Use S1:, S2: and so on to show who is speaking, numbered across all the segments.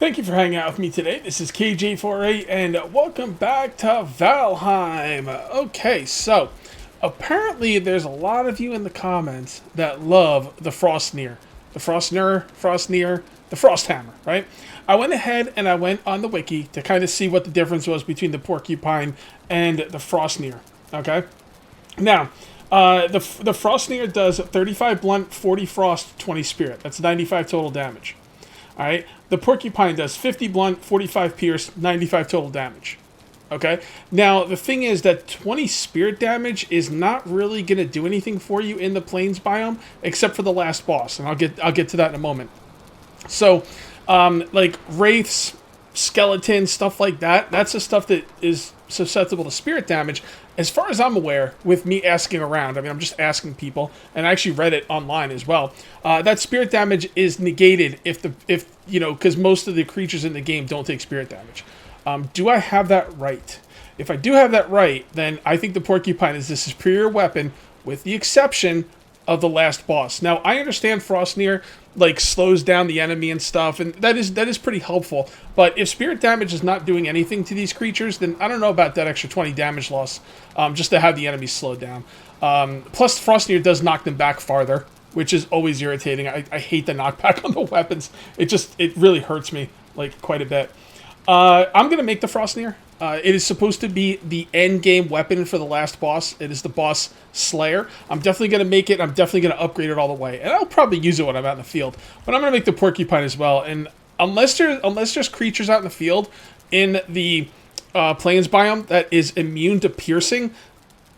S1: Thank you for hanging out with me today. This is KJ48 and welcome back to Valheim. Okay, so apparently there's a lot of you in the comments that love the Frostneer. The Frostneer, the Frosthammer, right? I went ahead and I went on the wiki to kind of see what the difference was between the Porcupine and the Frostneer, okay? Now, the Frostneer does 35 blunt, 40 frost, 20 spirit. That's 95 total damage. Alright, the Porcupine does 50 blunt, 45 pierce, 95 total damage. Okay, now the thing is that 20 spirit damage is not really going to do anything for you in the plains biome, except for the last boss, and I'll get to that in a moment. So, like wraiths, skeletons, stuff like that, that's the stuff that is susceptible to spirit damage. As far as I'm aware, with me asking around, I mean, I'm just asking people, and I actually read it online as well, that spirit damage is negated if you know, because most of the creatures in the game don't take spirit damage. Do I have that right? If I do have that right, then I think the Porcupine is the superior weapon, with the exception of the last boss. Now, I understand Frostneer like slows down the enemy and stuff, and that is pretty helpful. But if spirit damage is not doing anything to these creatures, then I don't know about that extra 20 damage loss, just to have the enemies slow down. Plus, Frostneer does knock them back farther, which is always irritating. I hate the knockback on the weapons. It really hurts me like quite a bit. I'm gonna make the Frostneer. It is supposed to be the end game weapon for the last boss. It is the boss Slayer. I'm definitely going to make it. I'm definitely going to upgrade it all the way. And I'll probably use it when I'm out in the field. But I'm going to make the Porcupine as well. And unless there's creatures out in the field in the plains biome that is immune to piercing,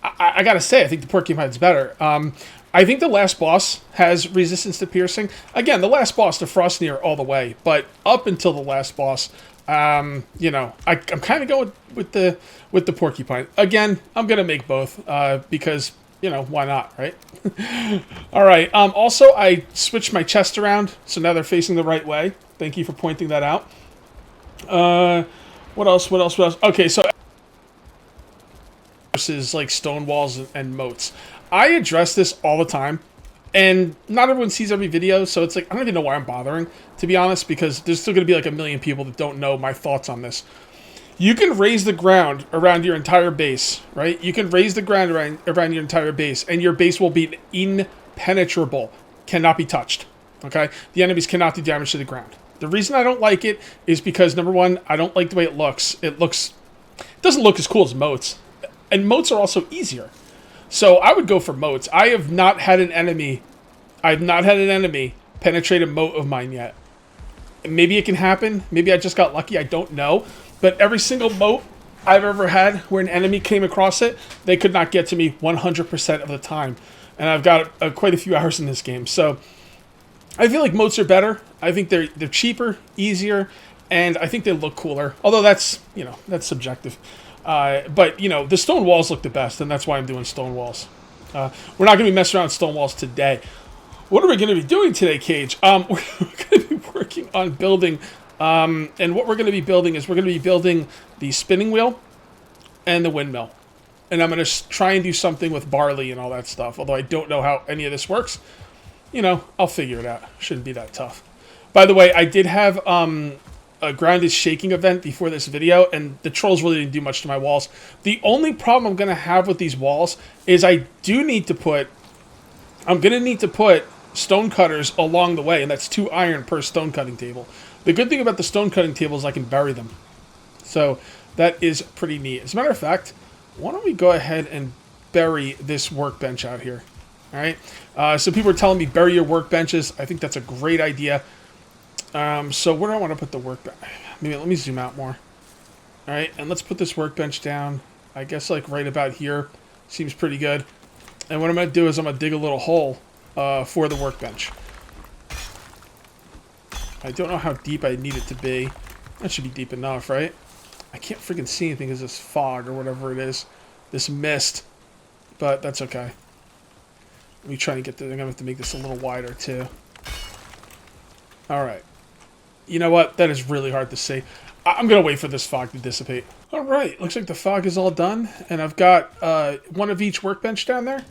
S1: I got to say, I think the Porcupine's better. I think the last boss has resistance to piercing. Again, the last boss, the Frostneer, all the way. But up until the last boss, you know, I'm kind of going with the Porcupine. Again, I'm gonna make both because, you know, why not, right? All right. Also, I switched my chest around, so now they're facing the right way. Thank you for pointing that out. What else? Okay, so versus like stone walls and moats. I address this all the time. And not everyone sees every video, so it's like, I don't even know why I'm bothering, to be honest, because there's still going to be like a million people that don't know my thoughts on this. You can raise the ground around your entire base, right? You can raise the ground around your entire base, and your base will be impenetrable, cannot be touched, okay? The enemies cannot do damage to the ground. The reason I don't like it is because, number one, I don't like the way it looks. It doesn't look as cool as moats, and moats are also easier. So I would go for moats. I have not had an enemy penetrate a moat of mine yet. Maybe it can happen. Maybe I just got lucky. I don't know. But every single moat I've ever had where an enemy came across it, they could not get to me 100% of the time. And I've got quite a few hours in this game. So I feel like moats are better. I think they're cheaper, easier, and I think they look cooler. Although that's subjective. But, you know, the stone walls look the best, and that's why I'm doing stone walls. We're not going to be messing around with stone walls today. What are we going to be doing today, Cage? We're going to be working on building, and what we're going to be building is we're going to be building the spinning wheel and the windmill. And I'm going to try and do something with barley and all that stuff, although I don't know how any of this works. You know, I'll figure it out. Shouldn't be that tough. By the way, I did have a ground is shaking event before this video, and the trolls really didn't do much to my walls. The only problem I'm going to have with these walls is I'm going to need to put stone cutters along the way, and that's 2 iron per stone cutting table. The good thing about the stone cutting table is I can bury them. So that is pretty neat. As a matter of fact, why don't we go ahead and bury this workbench out here? All right. So people are telling me bury your workbenches. I think that's a great idea. So where do I want to put the workbench? Maybe let me zoom out more. All right, and let's put this workbench down. I guess like right about here seems pretty good. And what I'm going to do is I'm going to dig a little hole for the workbench. I don't know how deep I need it to be. That should be deep enough, right? I can't freaking see anything because this fog or whatever it is, this mist. But that's okay. Let me try and get this. I'm going to have to make this a little wider too. All right. You know what? That is really hard to see. I'm going to wait for this fog to dissipate. All right. Looks like the fog is all done. And I've got one of each workbench down there.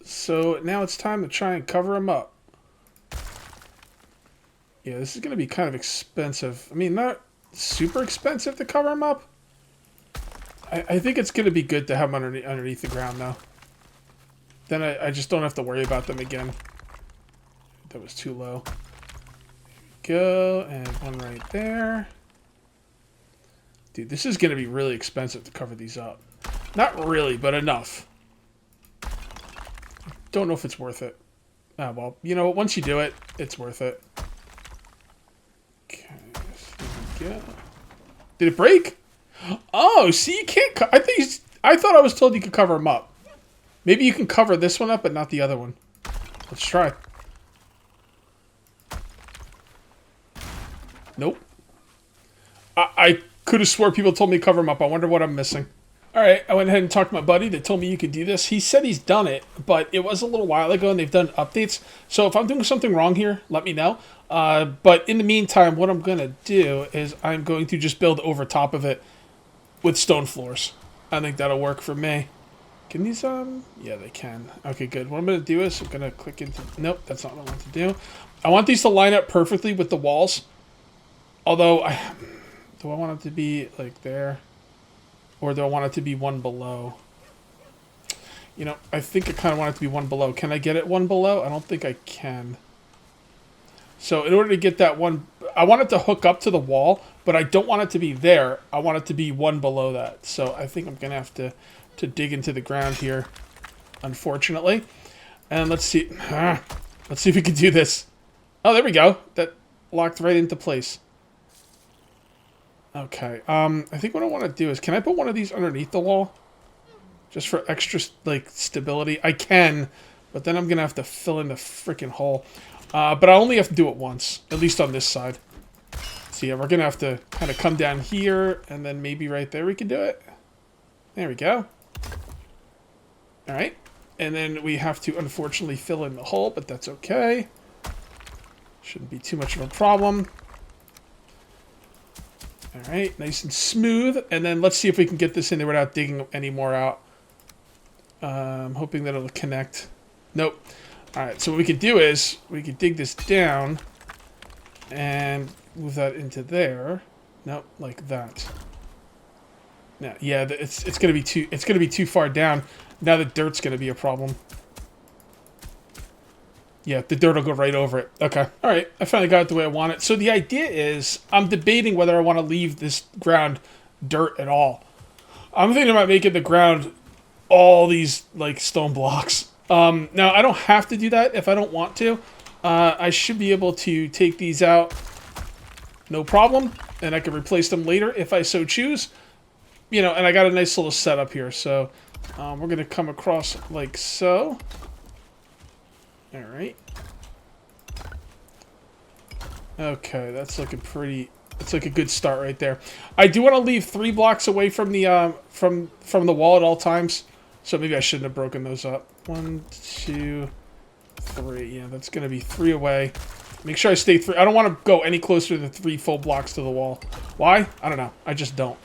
S1: So now it's time to try and cover them up. Yeah, this is going to be kind of expensive. I mean, not super expensive to cover them up. I think it's going to be good to have them underneath the ground, though. Then I just don't have to worry about them again. That was too low. Go, and one right there. Dude, this is going to be really expensive to cover these up. Not really, but enough. Don't know if it's worth it. Ah, well, you know what? Once you do it, it's worth it. Okay, so there we go. Did it break? Oh, see, you can't. I thought I was told you could cover them up. Maybe you can cover this one up, but not the other one. Let's try. Nope. I could have swore people told me to cover them up. I wonder what I'm missing. Alright, I went ahead and talked to my buddy that told me you could do this. He said he's done it, but it was a little while ago and they've done updates. So if I'm doing something wrong here, let me know. But in the meantime, what I'm going to do is I'm going to just build over top of it with stone floors. I think that'll work for me. Can these, yeah, they can. Okay, good. What I'm going to do is I'm going to click into, nope, that's not what I want to do. I want these to line up perfectly with the walls. Although, do I want it to be like there? Or do I want it to be one below? You know, I think I kind of want it to be one below. Can I get it one below? I don't think I can. So in order to get that one, I want it to hook up to the wall, but I don't want it to be there. I want it to be one below that. So I think I'm going to have to dig into the ground here, unfortunately. And let's see. Let's see if we can do this. Oh, there we go. That locked right into place. Okay, I think what I want to do is, can I put one of these underneath the wall? Just for extra, like, stability? I can, but then I'm going to have to fill in the freaking hole. But I only have to do it once, at least on this side. So yeah, we're going to have to kind of come down here, and then maybe right there we can do it. There we go. Alright, and then we have to, unfortunately, fill in the hole, but that's okay. Shouldn't be too much of a problem. Alright, nice and smooth. And then let's see if we can get this in there without digging any more out. I'm hoping that it'll connect. Nope. Alright, so what we could do is, we could dig this down and move that into there. Nope, like that. Now, yeah, it's gonna be too far down. Now the dirt's gonna be a problem. Yeah, the dirt will go right over it. Okay. All right. I finally got it the way I want it. So the idea is I'm debating whether I want to leave this ground dirt at all. I'm thinking about making the ground all these, like, stone blocks. Now, I don't have to do that if I don't want to. I should be able to take these out, no problem, and I can replace them later if I so choose. You know, and I got a nice little setup here. So we're going to come across like so. Alright. Okay, that's looking pretty... It's like a good start right there. I do want to leave 3 blocks away from the from the wall at all times. So maybe I shouldn't have broken those up. 1, 2, 3. Yeah, that's going to be 3 away. Make sure I stay 3. I don't want to go any closer than 3 full blocks to the wall. Why? I don't know. I just don't.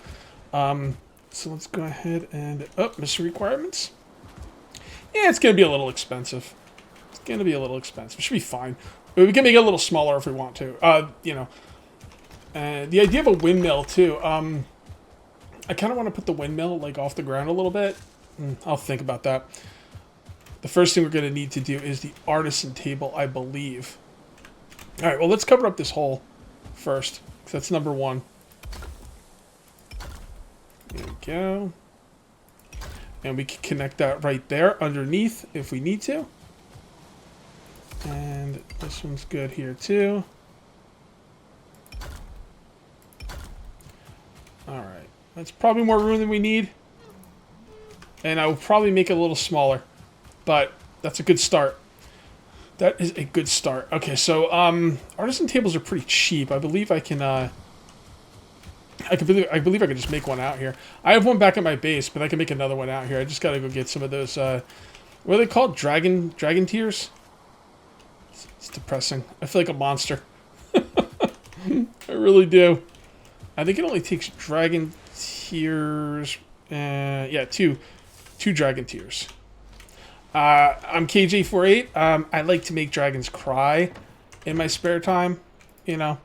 S1: So let's go ahead and... Oh, mission requirements. Yeah, it's going to be a little expensive. Gonna be a little expensive. It should be fine. But we can make it a little smaller if we want to. You know. The idea of a windmill, too. I kind of want to put the windmill, like, off the ground a little bit. I'll think about that. The first thing we're going to need to do is the artisan table, I believe. Alright, well, let's cover up this hole first. Because that's number 1. There we go. And we can connect that right there underneath if we need to. And this one's good here too. Alright. That's probably more room than we need. And I will probably make it a little smaller. But that's a good start. That is a good start. Okay, so artisan tables are pretty cheap. I believe I can I believe I can just make one out here. I have one back at my base, but I can make another one out here. I just gotta go get some of those what are they called? Dragon tears? It's depressing. I feel like a monster. I really do. I think it only takes dragon tears. Yeah, two dragon tears. I'm KJ48. I like to make dragons cry in my spare time. you know.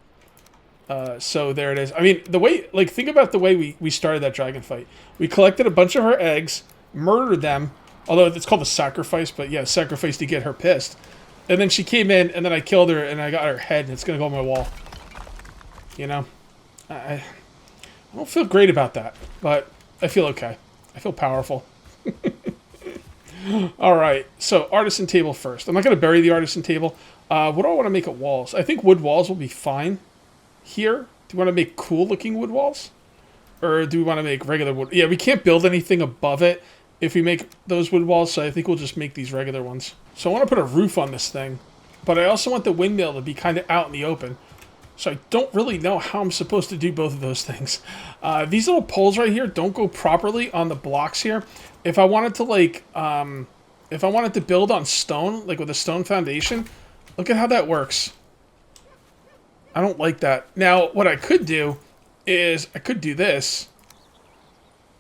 S1: So there it is. I mean, the way, like, think about the way we started that dragon fight. We collected a bunch of her eggs, murdered them, although it's called a sacrifice, but yeah, sacrifice to get her pissed. And then she came in, and then I killed her, and I got her head, and it's gonna go on my wall. You know? I don't feel great about that, but I feel okay. I feel powerful. Alright, so artisan table first. I'm not gonna bury the artisan table. What do I want to make at walls? I think wood walls will be fine. Here, do we want to make cool looking wood walls? Or do we want to make regular wood? Yeah, we can't build anything above it if we make those wood walls, so I think we'll just make these regular ones. So I want to put a roof on this thing, but I also want the windmill to be kind of out in the open. So I don't really know how I'm supposed to do both of those things. These little poles right here don't go properly on the blocks here. If I wanted to, like, if I wanted to build on stone, like with a stone foundation, look at how that works. I don't like that. Now, what I could do is I could do this,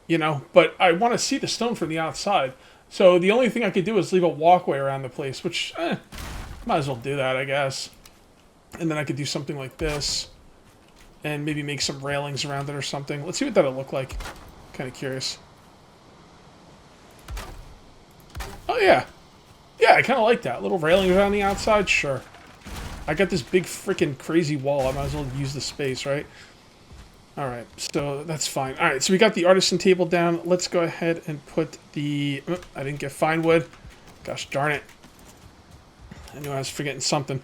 S1: you know, but I want to see the stone from the outside. So the only thing I could do is leave a walkway around the place, which, might as well do that, I guess. And then I could do something like this and maybe make some railings around it or something. Let's see what that'll look like. Kind of curious. Oh, yeah. Yeah, I kind of like that. Little railings around the outside, sure. I got this big freaking crazy wall. I might as well use the space, right? Alright, so that's fine. Alright, so we got the artisan table down. Let's go ahead and put the... Oh, I didn't get fine wood. Gosh darn it. I knew I was forgetting something.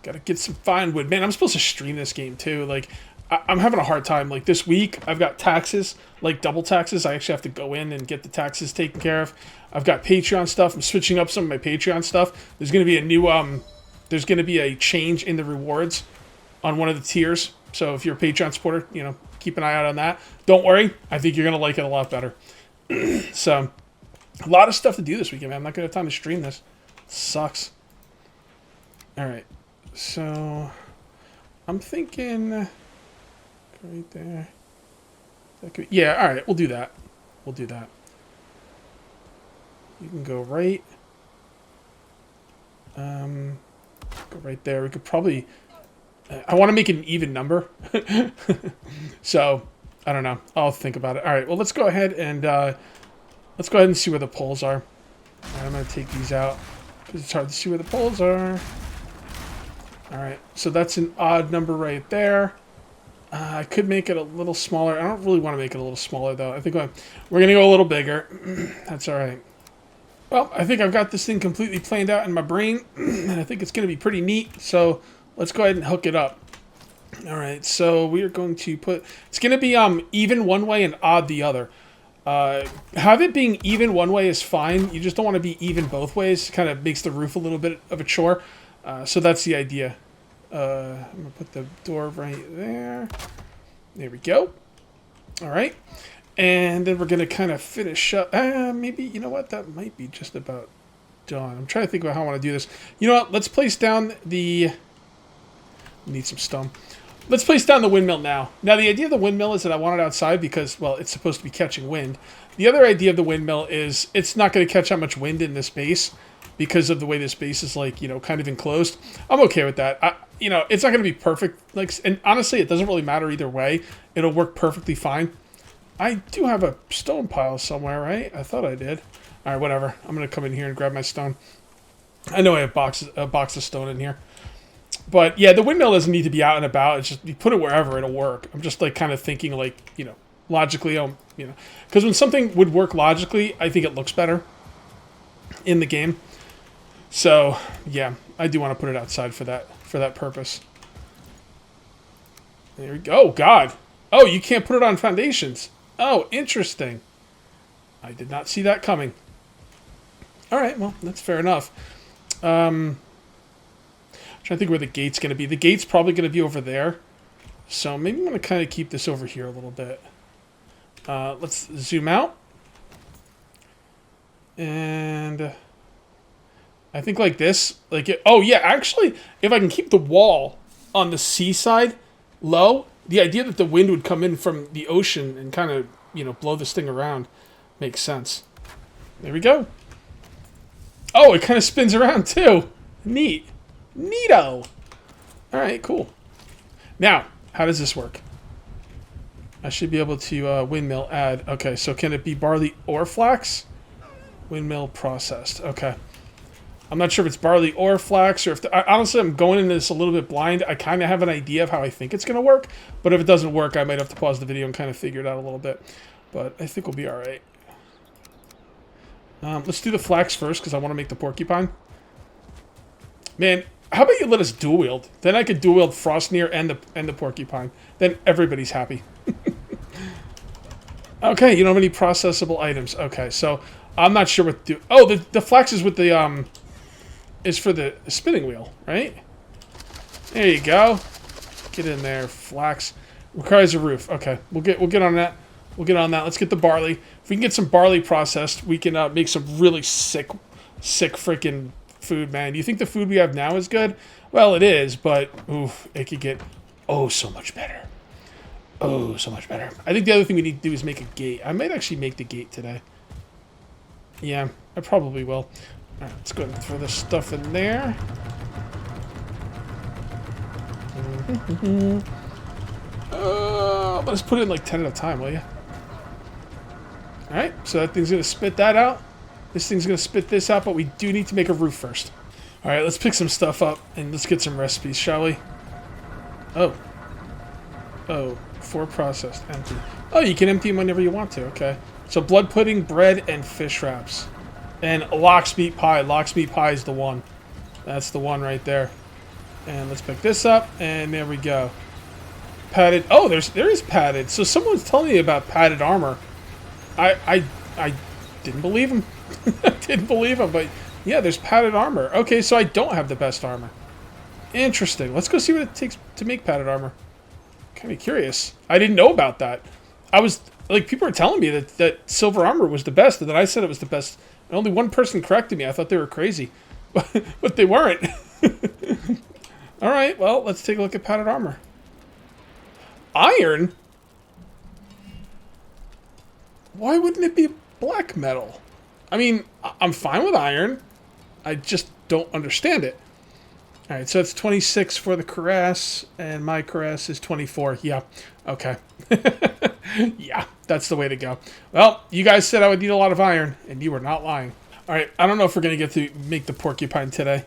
S1: Gotta get some fine wood. Man, I'm supposed to stream this game too. Like, I'm having a hard time. Like, this week, I've got taxes, like double taxes. I actually have to go in and get the taxes taken care of. I've got Patreon stuff. I'm switching up some of my Patreon stuff. There's going to be a new... There's going to be a change in the rewards on one of the tiers. So if you're a Patreon supporter, you know, keep an eye out on that. Don't worry. I think you're going to like it a lot better. So, a lot of stuff to do this weekend, man. I'm not going to have time to stream this. Sucks. Alright. So, I'm thinking... right there. That could, yeah, alright. We'll do that. We'll do that. You can go right... go right there. We could probably... I want to make it an even number. So, I don't know. I'll think about it. Alright, well, let's go ahead and see where the poles are. Alright, I'm going to take these out, because it's hard to see where the poles are. Alright, so that's an odd number right there. I could make it a little smaller. I don't really want to make it a little smaller, though. I think we're going to go a little bigger. That's alright. Well, I think I've got this thing completely planned out in my brain, and I think it's going to be pretty neat, so let's go ahead and hook it up. Alright, so we are going to put... It's going to be even one way and odd the other. Have it being even one way is fine. You just don't want to be even both ways. It kind of makes the roof a little bit of a chore. So that's the idea. I'm going to put the door right there. There we go. Alright. And then we're going to kind of finish up. Maybe, you know what? That might be just about done. I'm trying to think about how I want to do this. You know what? Let's place down the... Need some stone. Let's place down the windmill now. Now, the idea of the windmill is that I want it outside because, well, it's supposed to be catching wind. The other idea of the windmill is it's not going to catch that much wind in this base because of the way this base is, like, you know, kind of enclosed. I'm okay with that. You know, it's not going to be perfect. Like, and honestly, it doesn't really matter either way. It'll work perfectly fine. I do have a stone pile somewhere, right? I thought I did. All right, whatever. I'm going to come in here and grab my stone. I know I have a box of stone in here. But, yeah, the windmill doesn't need to be out and about. It's just, you put it wherever, it'll work. I'm just, like, kind of thinking, like, you know, logically, you know. Because when something would work logically, I think it looks better in the game. So, yeah, I do want to put it outside for that purpose. There we go. Oh, God. Oh, you can't put it on foundations. Oh, interesting. I did not see that coming. All right, well, that's fair enough. I'm trying to think where the gate's going to be. The gate's probably going to be over there. So maybe I'm going to kind of keep this over here a little bit. Let's zoom out. And I think like this. Oh, yeah, actually, if I can keep the wall on the seaside low, the idea that the wind would come in from the ocean and kind of, you know, blow this thing around makes sense. There we go. Oh, it kind of spins around too. Neat. Neato. Alright, cool. Now, how does this work? I should be able to windmill add. Okay, so can it be barley or flax? Windmill processed. Okay. I'm not sure if it's barley or flax, or if... honestly, I'm going into this a little bit blind. I kind of have an idea of how I think it's going to work, but if it doesn't work, I might have to pause the video and kind of figure it out a little bit. But I think we'll be alright. Let's do the flax first, because I want to make the porcupine. Man, how about you let us dual wield? Then I could dual wield Frostnir and the porcupine. Then everybody's happy. Okay, you don't have any processable items. Okay, so I'm not sure what to do. Oh, the flax is with the is for the spinning wheel, right? There you go. Get in there, flax. Requires a roof. Okay, we'll get on that. We'll get on that. Let's get the barley. If we can get some barley processed, we can make some really sick freaking food, man. Do you think the food we have now is good? Well, it is, but oof, it could get oh so much better. Oh, so much better. I think the other thing we need to do is make a gate. I might actually make the gate today. Yeah, I probably will. All right, let's go ahead and throw this stuff in there. Let's put it in like 10 at a time, will you? All right, so that thing's going to spit that out. This thing's going to spit this out, but we do need to make a roof first. All right, let's pick some stuff up and let's get some recipes, shall we? Oh. Oh, 4 processed, empty. Oh, you can empty them whenever you want to, okay. So blood pudding, bread, and fish wraps. And lox meat pie. Lox meat pie is the one. That's the one right there. And let's pick this up, and there we go. Padded. Oh, there is padded. So someone's telling me about padded armor. I didn't believe him. I didn't believe him, but yeah, there's padded armor. Okay, so I don't have the best armor. Interesting. Let's go see what it takes to make padded armor. Kind of curious. I didn't know about that. I was like, people were telling me that silver armor was the best, and that I said it was the best. And only one person corrected me. I thought they were crazy, but they weren't. All right, well, let's take a look at padded armor. Iron? Why wouldn't it be black metal? I mean, I'm fine with iron. I just don't understand it. All right, so it's 26 for the cuirass, and my cuirass is 24. Yeah, okay. Yeah, that's the way to go. Well, you guys said I would need a lot of iron, and you were not lying. All right, I don't know if we're going to get to make the porcupine today.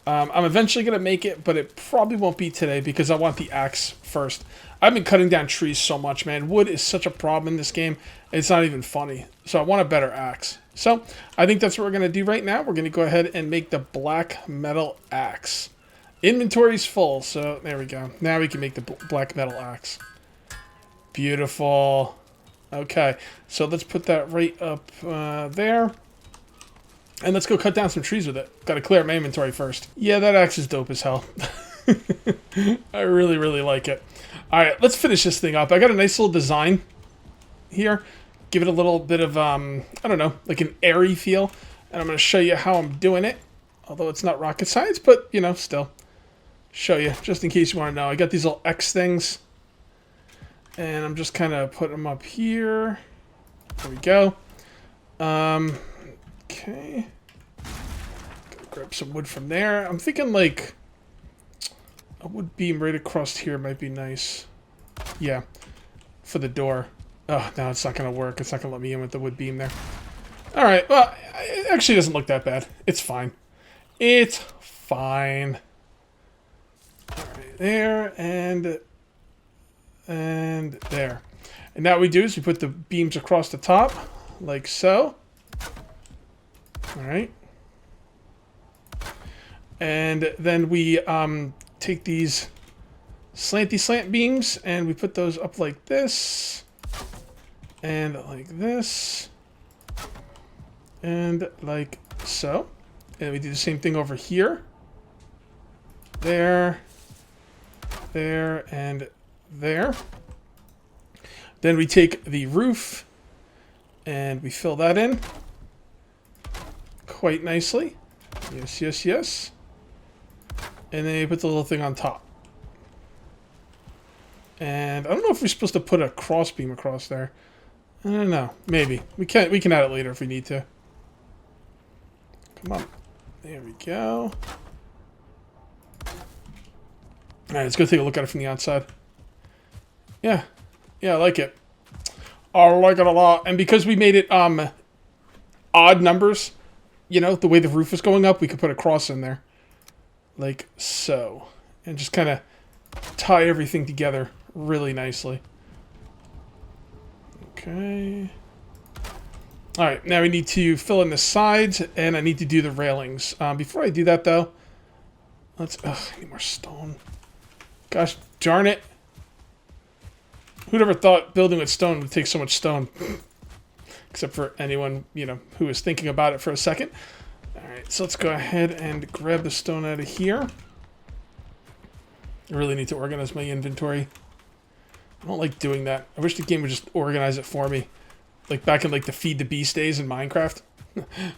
S1: I'm eventually going to make it, but it probably won't be today because I want the axe first. I've been cutting down trees so much, man. Wood is such a problem in this game. It's not even funny. So I want a better axe. So I think that's what we're going to do right now. We're going to go ahead and make the black metal axe. Inventory's full, so there we go. Now we can make the black metal axe. Beautiful. Okay, so let's put that right up there. And let's go cut down some trees with it. Gotta clear my inventory first. Yeah, that axe is dope as hell. I really, really like it. Alright, let's finish this thing up. I got a nice little design here. Give it a little bit of, I don't know, like an airy feel. And I'm going to show you how I'm doing it. Although it's not rocket science, but, you know, still. Show you, just in case you want to know. I got these little X things. And I'm just kind of putting them up here. There we go. Okay. Gotta grab some wood from there. I'm thinking like a wood beam right across here might be nice. Yeah. For the door. Oh, no, it's not going to work. It's not going to let me in with the wood beam there. Alright, well, it actually doesn't look that bad. It's fine. It's fine. Alright, there, and there. And now what we do is we put the beams across the top, like so. Alright. And then we take these slanty slant beams and we put those up like this. And like this. And like so. And we do the same thing over here. There. There and there. Then we take the roof and we fill that in quite nicely. Yes, yes, yes. And then you put the little thing on top. And I don't know if we're supposed to put a cross beam across there. I don't know. Maybe. We can add it later if we need to. Come on. There we go. All right, let's go take a look at it from the outside. Yeah, I like it. I like it a lot. And because we made it odd numbers, you know, the way the roof is going up, we could put a cross in there. Like so. And just kind of tie everything together really nicely. Okay. Alright, now we need to fill in the sides, and I need to do the railings. Before I do that, though, let's... Ugh, I need more stone. Gosh darn it. Who'd ever thought building with stone would take so much stone? Except for anyone, you know, who was thinking about it for a second. Alright, so let's go ahead and grab the stone out of here. I really need to organize my inventory. I don't like doing that. I wish the game would just organize it for me. Like back in like the Feed the Beast days in Minecraft.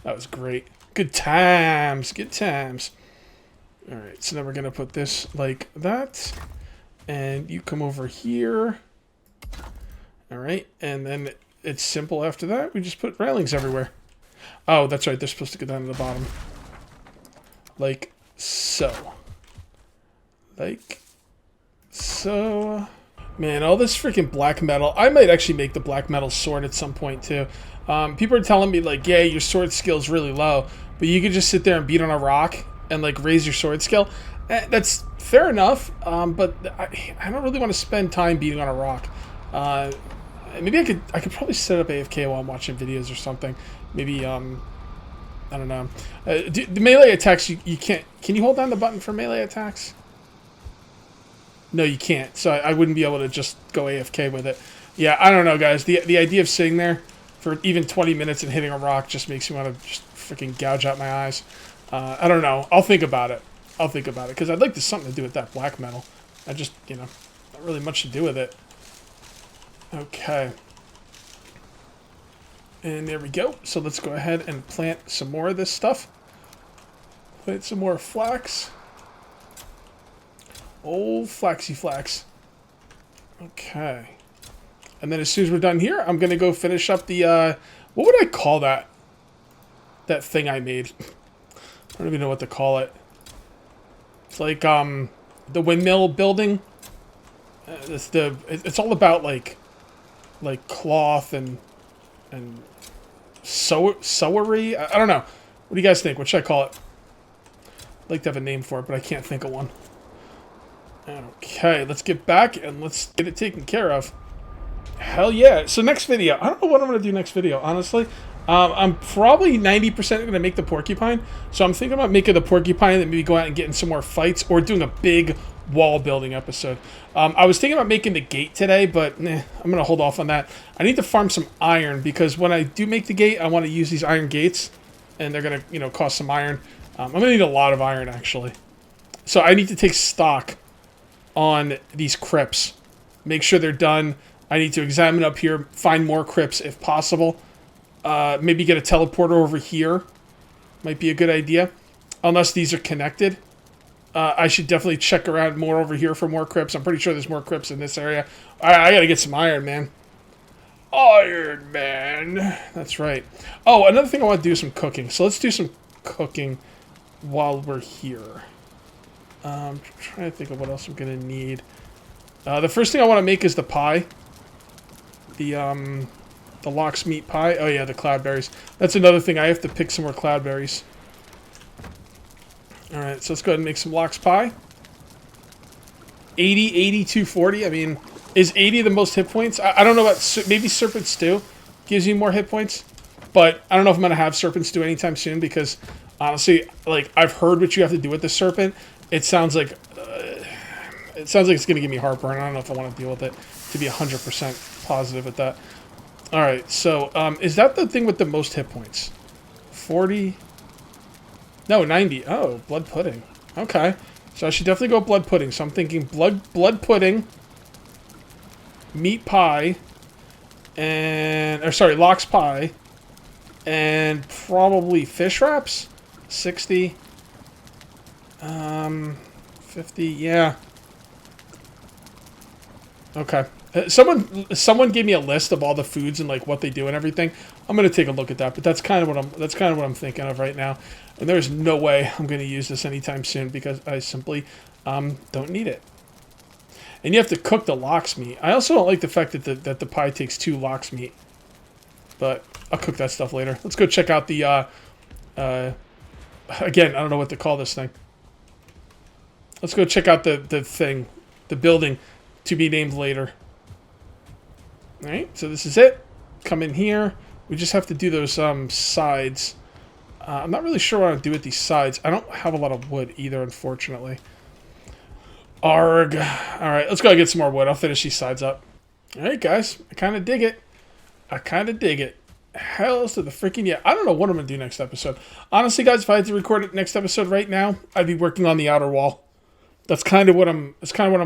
S1: That was great. Good times. Good times. Alright, so now we're going to put this like that. And you come over here. Alright, and then it's simple after that. We just put railings everywhere. Oh, that's right. They're supposed to go down to the bottom. Like so. Like so. Man, all this freaking black metal. I might actually make the black metal sword at some point, too. People are telling me, like, yeah, your sword skill is really low, but you could just sit there and beat on a rock and, like, raise your sword skill. That's fair enough, but I don't really want to spend time beating on a rock. Maybe I could probably set up AFK while I'm watching videos or something. Maybe, I don't know. The melee attacks, you can't... Can you hold down the button for melee attacks? No, you can't. So I wouldn't be able to just go AFK with it. Yeah, I don't know, guys. The idea of sitting there for even 20 minutes and hitting a rock just makes me want to just freaking gouge out my eyes. I don't know. I'll think about it. Because I'd like to something to do with that black metal. I just, you know, not really much to do with it. Okay. And there we go. So let's go ahead and plant some more of this stuff. Plant some more flax. Old flaxy flax. Okay. And then as soon as we're done here, I'm going to go finish up the, what would I call that? That thing I made. I don't even know what to call it. It's like, the windmill building. It's all about, like cloth and sewery. I don't know. What do you guys think? What should I call it? I'd like to have a name for it, but I can't think of one. Okay, let's get back and let's get it taken care of. Hell yeah. So next video. I don't know what I'm going to do next video, honestly. I'm probably 90% going to make the porcupine. So I'm thinking about making the porcupine and then maybe go out and getting some more fights or doing a big wall building episode. I was thinking about making the gate today, but I'm going to hold off on that. I need to farm some iron because when I do make the gate, I want to use these iron gates. And they're going to, you know, cost some iron. I'm going to need a lot of iron, actually. So I need to take stock on these crypts. Make sure they're done. I need to examine up here, find more crypts if possible. Maybe get a teleporter over here. Might be a good idea. Unless these are connected. I should definitely check around more over here for more crypts. I'm pretty sure there's more crypts in this area. I gotta get some iron, man. Iron Man. That's right. Oh, another thing I want to do is some cooking. So let's do some cooking while we're here. I'm trying to think of what else I'm going to need. The first thing I want to make is the pie. The lox meat pie. Oh yeah, the cloudberries. That's another thing. I have to pick some more cloudberries. Alright, so let's go ahead and make some lox pie. 80, 82, 40. I mean, is 80 the most hit points? I don't know about... Maybe Serpent Stew gives you more hit points. But I don't know if I'm going to have Serpent Stew anytime soon because, honestly, like, I've heard what you have to do with the serpent. It sounds like it's going to give me heartburn. I don't know if I want to deal with it, to be 100% positive with that. All right, so is that the thing with the most hit points? 40? No, 90. Oh, blood pudding. Okay, so I should definitely go blood pudding. So I'm thinking blood pudding, meat pie, and lox pie, and probably fish wraps. 60. 50, yeah. Okay. Someone gave me a list of all the foods and like what they do and everything. I'm gonna take a look at that, but that's kind of what I'm thinking of right now. And there's no way I'm gonna use this anytime soon because I simply don't need it. And you have to cook the lox meat. I also don't like the fact that the pie takes 2 lox meat. But I'll cook that stuff later. Let's go check out the, again, I don't know what to call this thing. Let's go check out the thing, the building, to be named later. Alright, so this is it. Come in here. We just have to do those sides. I'm not really sure what I do with these sides. I don't have a lot of wood either, unfortunately. Arg. Alright, let's go get some more wood. I'll finish these sides up. Alright, guys. I kind of dig it. I kind of dig it. Hells to the freaking yeah. I don't know what I'm going to do next episode. Honestly, guys, if I had to record it next episode right now, I'd be working on the outer wall. That's kind of what I'm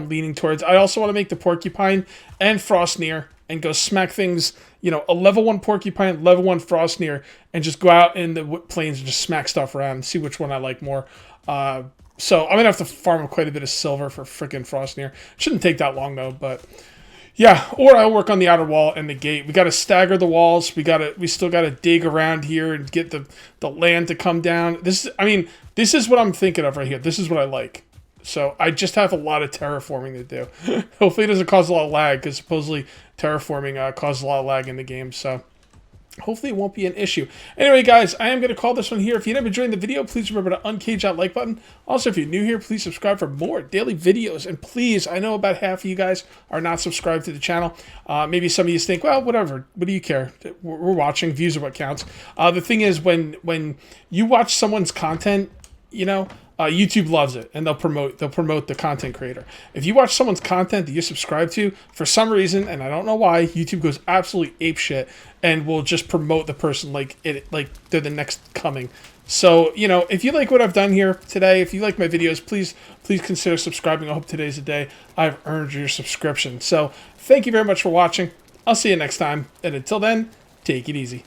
S1: leaning towards. I also want to make the porcupine and Frostnear and go smack things, you know, a level 1 porcupine, level 1 Frostnear, and just go out in the plains and just smack stuff around and see which one I like more. So I'm going to have to farm quite a bit of silver for freaking Frostnear. Shouldn't take that long though, but yeah, or I'll work on the outer wall and the gate. We got to stagger the walls. We still got to dig around here and get the land to come down. This is what I'm thinking of right here. This is what I like. So I just have a lot of terraforming to do. Hopefully it doesn't cause a lot of lag, because supposedly terraforming causes a lot of lag in the game. So hopefully it won't be an issue. Anyway, guys, I am going to call this one here. If you never joined the video, please remember to uncage that like button. Also, if you're new here, please subscribe for more daily videos. And please, I know about half of you guys are not subscribed to the channel. Maybe some of you think, well, whatever. What do you care? We're watching. Views are what counts. The thing is, when you watch someone's content, you know, YouTube loves it, and they'll promote the content creator. If you watch someone's content that you subscribe to, for some reason, and I don't know why, YouTube goes absolutely apeshit and will just promote the person like they're the next coming. So, you know, if you like what I've done here today, if you like my videos, please consider subscribing. I hope today's the day I've earned your subscription. So, thank you very much for watching. I'll see you next time, and until then, take it easy.